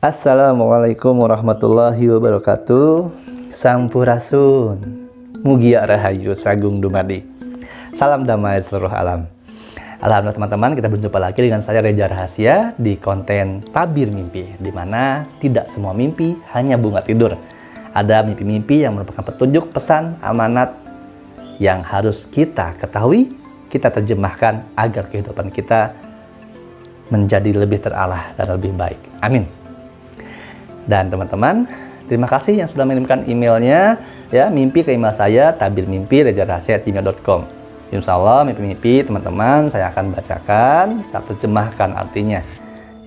Assalamualaikum warahmatullahi wabarakatuh. Sampurasun, mugia rahayu sagung dumadi. Salam damai seluruh alam. Alhamdulillah teman-teman, kita berjumpa lagi dengan saya Reza Rahasia di konten Tabir Mimpi, di mana tidak semua mimpi hanya bunga tidur. Ada mimpi-mimpi yang merupakan petunjuk, pesan, amanat yang harus kita ketahui, kita terjemahkan agar kehidupan kita menjadi lebih terarah dan lebih baik. Amin. Dan teman-teman, terima kasih yang sudah mengirimkan emailnya, ya, mimpi ke email saya tabirmimpi@rejarahasia@gmail.com. Insya Allah mimpi-mimpi teman-teman saya akan bacakan, saya terjemahkan artinya.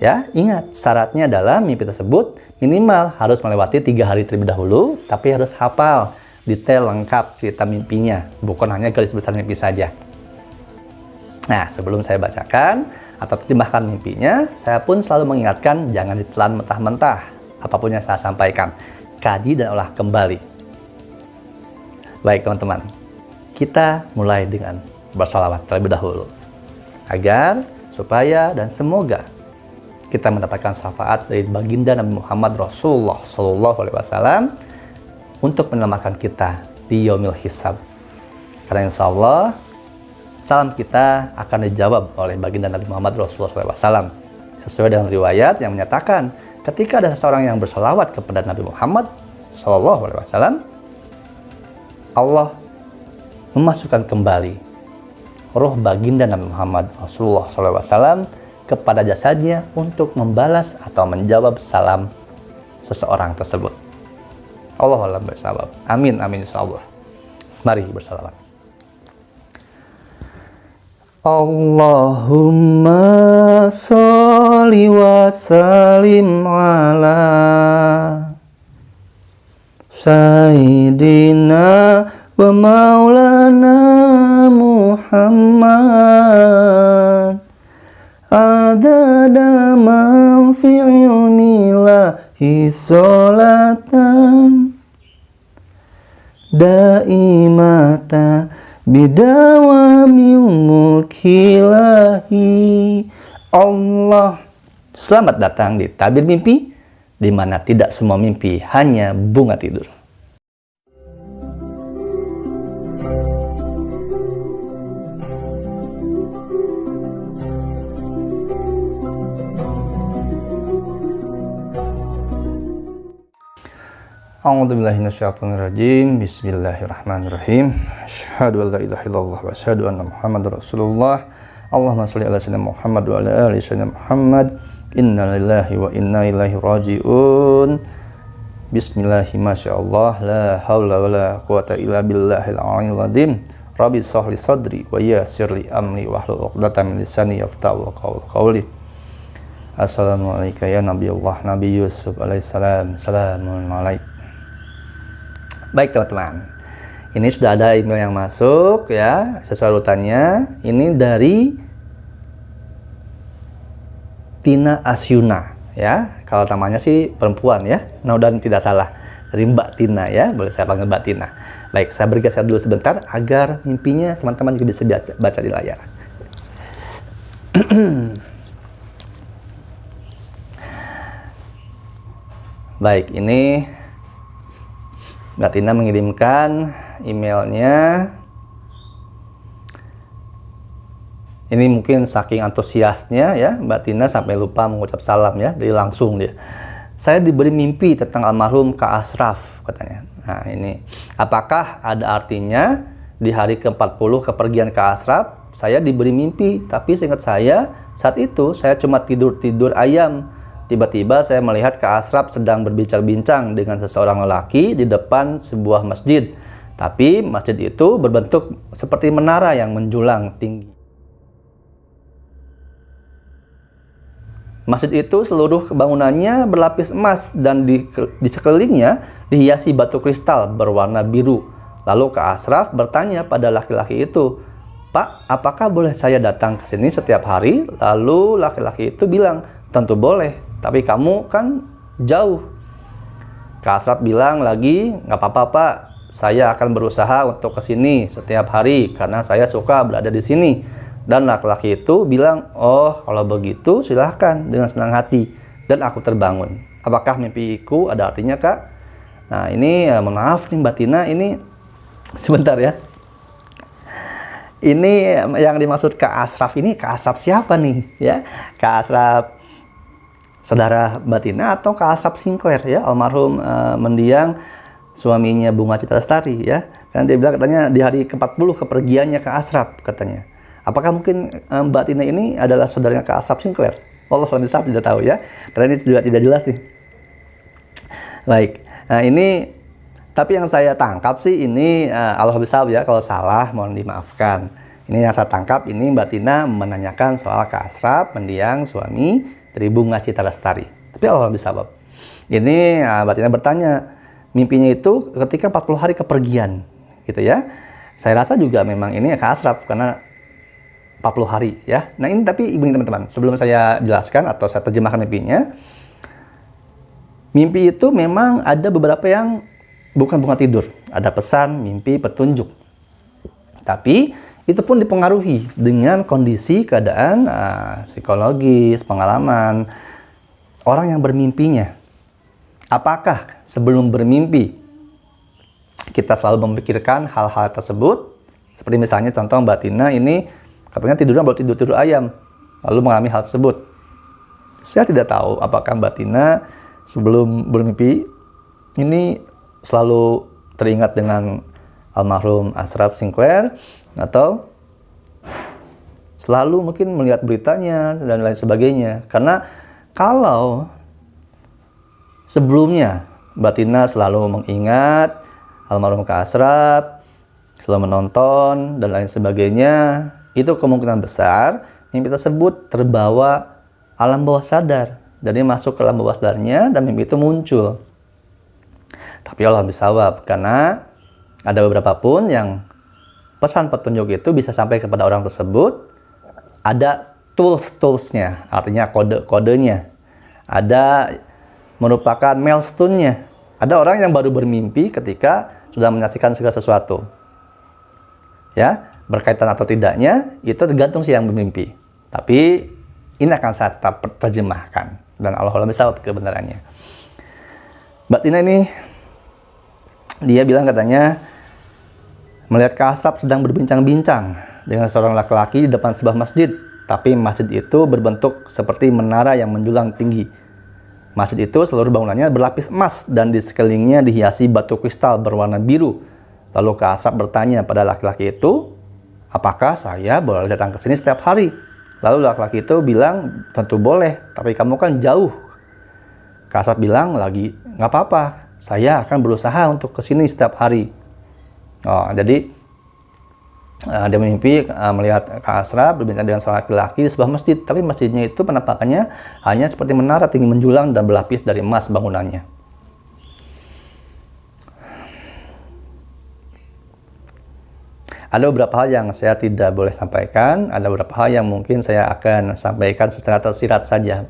Ya, ingat syaratnya adalah mimpi tersebut minimal harus melewati 3 hari terlebih dahulu, tapi harus hafal detail lengkap cerita mimpinya, bukan hanya garis besar mimpi saja. Nah, sebelum saya bacakan atau terjemahkan mimpinya, saya pun selalu mengingatkan jangan ditelan mentah-mentah. Apapun yang saya sampaikan, kaji dan olah kembali. Baik teman-teman, kita mulai dengan bersalawat terlebih dahulu, agar supaya dan semoga kita mendapatkan syafaat dari baginda Nabi Muhammad Rasulullah SAW untuk menyelamatkan kita di yaumil hisab. Karena insya Allah salam kita akan dijawab oleh baginda Nabi Muhammad Rasulullah SAW, sesuai dengan riwayat yang menyatakan ketika ada seseorang yang bersolawat kepada Nabi Muhammad SAW, Allah memasukkan kembali roh baginda Nabi Muhammad Rasulullah SAW kepada jasadnya untuk membalas atau menjawab salam seseorang tersebut. Allahu a'lam bishawab. Amin amin insyaallah. Mari bersalawat. Allahumma sholli wa sallim ala sayyidina wa maulana Muhammad adada man fi ilmillahi sholatan daimata bidawami mulkilahi. Allah. Selamat datang di Tabir Mimpi, di mana tidak semua mimpi hanya bunga tidur. A'udzubillahi minasyaitonirrajim. Bismillahirrahmanirrahim. Asyhadu an la ilaha illallah wa asyhadu anna Muhammadar Rasulullah. Allahumma shalli ala sayyidina Muhammad wa ala ali sayyidina Muhammad. Inna lillahi wa inna ilaihi raji'un. Bismillahi masyaallah, la haula wa la quwata illa billahil aliyyil azim. Rabbi shrah li sadri wa yassir li amri wahlul 'uqdatam min lisani yafqahu qawli. Assalamualaikum ya Nabi Allah, Nabi Yusuf alaihissalam. Assalamualaikum. Baik teman-teman, ini sudah ada email yang masuk, ya, sesuai urutannya. Ini dari Tina Asyuna, ya. Kalau namanya sih perempuan, ya. Mudah-mudahan tidak salah. Dari Mbak Tina, ya. Boleh saya panggil Mbak Tina. Baik, saya bergeser dulu sebentar agar mimpinya teman-teman juga bisa baca di layar. Baik, ini Mbak Tina mengirimkan emailnya. Ini mungkin saking antusiasnya, ya, Mbak Tina sampai lupa mengucap salam, ya, dari langsung dia. Saya diberi mimpi tentang almarhum Kak Ashraf, katanya. Nah, ini apakah ada artinya di hari ke-40 kepergian Kak Ashraf? Saya diberi mimpi, tapi seingat saya saat itu saya cuma tidur-tidur ayam. Tiba-tiba saya melihat Kak Ashraf sedang berbincang-bincang dengan seseorang lelaki di depan sebuah masjid. Tapi masjid itu berbentuk seperti menara yang menjulang tinggi. Masjid itu seluruh bangunannya berlapis emas dan di sekelilingnya dihiasi batu kristal berwarna biru. Lalu Kak Ashraf bertanya pada laki-laki itu, "Pak, apakah boleh saya datang ke sini setiap hari?" Lalu laki-laki itu bilang, "Tentu boleh. Tapi kamu kan jauh." Kak Ashraf bilang lagi, "Nggak apa-apa Pak, saya akan berusaha untuk ke sini setiap hari karena saya suka berada di sini." Dan laki-laki itu bilang, "Oh, kalau begitu silahkan," dengan senang hati. Dan aku terbangun. Apakah mimpiku ada artinya, Kak? Nah, ini mohon maaf nih Mbak Tina, ini sebentar ya. Ini yang dimaksud Kak Asraf ini, Kak Asraf siapa nih? Ya, Kak Asraf saudara Mbak Tina atau Kak Asraf Sinclair ya, almarhum mendiang suaminya Bunga Citra Lestari ya. Karena dia bilang katanya di hari ke-40 kepergiannya Kak Asraf katanya. Apakah mungkin Mbak Tina ini adalah saudaranya Kak Asraf Sinclair? Allah lebih tidak tahu ya, karena ini juga tidak jelas nih. Baik, nah ini tapi yang saya tangkap sih ini Allah bisa ya, kalau salah mohon dimaafkan. Ini yang saya tangkap, ini Mbak Tina menanyakan soal Kak Asraf mendiang suami dari Bunga Citra Lestari. Tapi Allah bisa Bob. Ini Mbak Tina bertanya, mimpinya itu ketika 40 hari kepergian gitu ya. Saya rasa juga memang ini Kak Asraf karena 40 hari ya. Nah ini tapi ini teman-teman, sebelum saya jelaskan atau saya terjemahkan mimpinya, mimpi itu memang ada beberapa yang bukan tidur. Ada pesan, mimpi, petunjuk. Tapi itu pun dipengaruhi dengan kondisi, keadaan, psikologis, pengalaman orang yang bermimpinya. Apakah sebelum bermimpi kita selalu memikirkan hal-hal tersebut? Seperti misalnya contoh Mbak Tina ini katanya tidurnya baru tidur ayam, lalu mengalami hal tersebut. Saya tidak tahu apakah Mbak Tina sebelum bermimpi ini selalu teringat dengan almarhum Asraf Sinclair atau selalu mungkin melihat beritanya dan lain sebagainya. Karena kalau sebelumnya Mbak Tina selalu mengingat almarhum Kak Asraf, selalu menonton dan lain sebagainya, itu kemungkinan besar mimpi tersebut terbawa alam bawah sadar. Jadi masuk ke alam bawah sadarnya dan mimpi itu muncul. Tapi Allah bisawab, karena ada beberapa pun yang pesan petunjuk itu bisa sampai kepada orang tersebut, ada tools-toolsnya, artinya kode-kodenya, ada merupakan milestone-nya. Ada orang yang baru bermimpi ketika sudah menyaksikan segala sesuatu. Ya, berkaitan atau tidaknya itu tergantung si yang bermimpi. Tapi ini akan saya tetap terjemahkan dan Allah bisa kebenarannya. Mbak Tina ini dia bilang katanya melihat Kak Asraf sedang berbincang-bincang dengan seorang laki-laki di depan sebuah masjid, tapi masjid itu berbentuk seperti menara yang menjulang tinggi. Masjid itu seluruh bangunannya berlapis emas dan di sekelilingnya dihiasi batu kristal berwarna biru. Lalu Kak Asraf bertanya pada laki-laki itu, apakah saya boleh datang ke sini setiap hari? Lalu laki-laki itu bilang, tentu boleh, tapi kamu kan jauh. Kak Asraf bilang lagi, nggak apa-apa, saya akan berusaha untuk ke sini setiap hari. Oh, jadi dia mimpi melihat Kak Asraf berbincang dengan seorang laki-laki di sebuah masjid, tapi masjidnya itu penampakannya hanya seperti menara tinggi menjulang dan berlapis dari emas bangunannya. Ada beberapa hal yang saya tidak boleh sampaikan, ada beberapa hal yang mungkin saya akan sampaikan secara tersirat saja,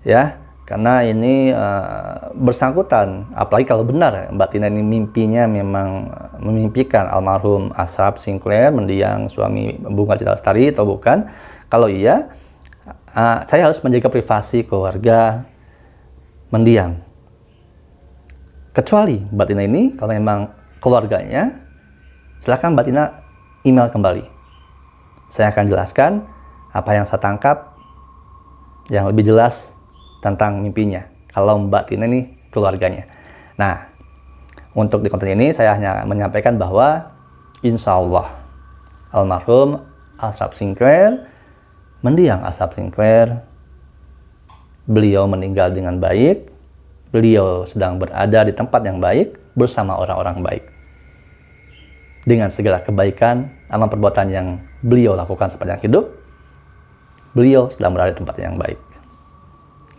ya, karena ini bersangkutan, apalagi kalau benar Mbak Tina ini mimpinya memang memimpikan almarhum Asraf Sinclair mendiang suami Bunga Citra Lestari atau bukan. Kalau iya, saya harus menjaga privasi keluarga mendiang. Kecuali Mbak Tina ini kalau memang keluarganya, silakan Mbak Tina email kembali. Saya akan jelaskan apa yang saya tangkap yang lebih jelas tentang mimpinya kalau Mbak Tina ini keluarganya. Nah, untuk di konten ini saya hanya menyampaikan bahwa insya Allah almarhum Asraf Sinclair mendiang Asraf Sinclair, beliau meninggal dengan baik, beliau sedang berada di tempat yang baik bersama orang-orang baik. Dengan segala kebaikan, amal perbuatan yang beliau lakukan sepanjang hidup, beliau sedang berada di tempat yang baik.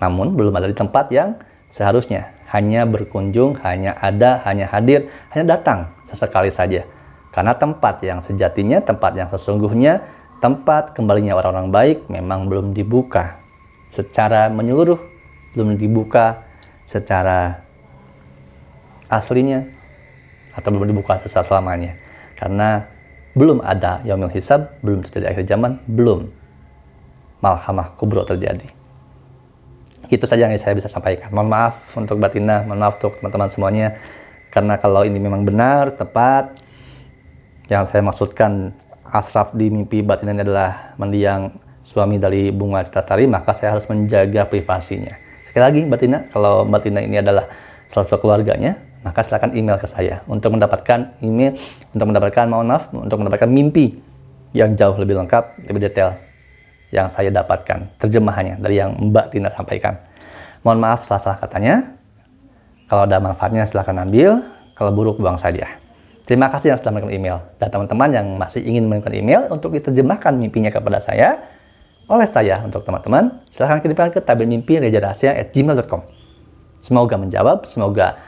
Namun, belum ada di tempat yang seharusnya. Hanya berkunjung, hanya ada, hanya hadir, hanya datang sesekali saja. Karena tempat yang sejatinya, tempat yang sesungguhnya, tempat kembalinya orang-orang baik memang belum dibuka secara menyeluruh, belum dibuka secara aslinya, atau belum dibuka secara selamanya. Karena belum ada yaumil hisab, belum terjadi akhir zaman, belum malhamah kubro terjadi. Itu saja yang saya bisa sampaikan. Mohon maaf untuk batinah, mohon maaf untuk teman-teman semuanya. Karena kalau ini memang benar, tepat, yang saya maksudkan Ashraf di mimpi batinah ini adalah mendiang suami dari Bunga Citra Lestari, maka saya harus menjaga privasinya. Sekali lagi batinah, kalau batinah ini adalah salah satu keluarganya, maka silakan email ke saya untuk mendapatkan email, untuk mendapatkan, mohon maaf, untuk mendapatkan mimpi yang jauh lebih lengkap, lebih detail yang saya dapatkan terjemahannya dari yang Mbak Tina sampaikan. Mohon maaf salah-salah katanya. Kalau ada manfaatnya silahkan ambil, kalau buruk buang saja. Terima kasih yang sudah mengirim email. Dan teman-teman yang masih ingin mengirimkan email untuk diterjemahkan mimpinya kepada saya, oleh saya untuk teman-teman, silahkan kirimkan ke tabirmimpi@gmail.com. Semoga menjawab, semoga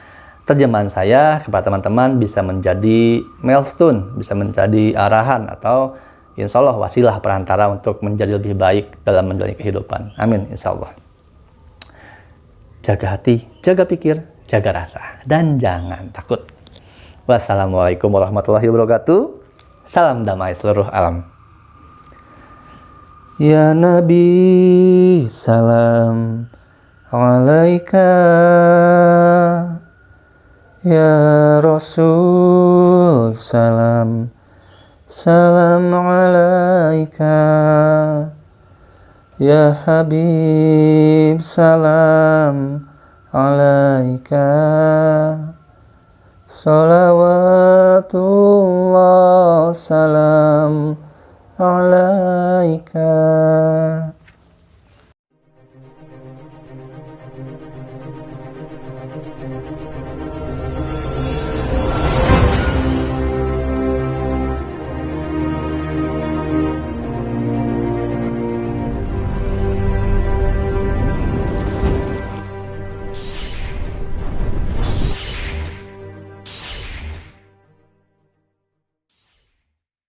terjemahan saya kepada teman-teman bisa menjadi milestone, bisa menjadi arahan atau insya Allah wasilah perantara untuk menjadi lebih baik dalam menjalani kehidupan. Amin, insya Allah. Jaga hati, jaga pikir, jaga rasa, dan jangan takut. Wassalamualaikum warahmatullahi wabarakatuh. Salam damai seluruh alam. Ya Nabi, salam alaika. Ya Rasul, salam alaika. Ya Habib, salam alaika. Salawatullah, salam alaika.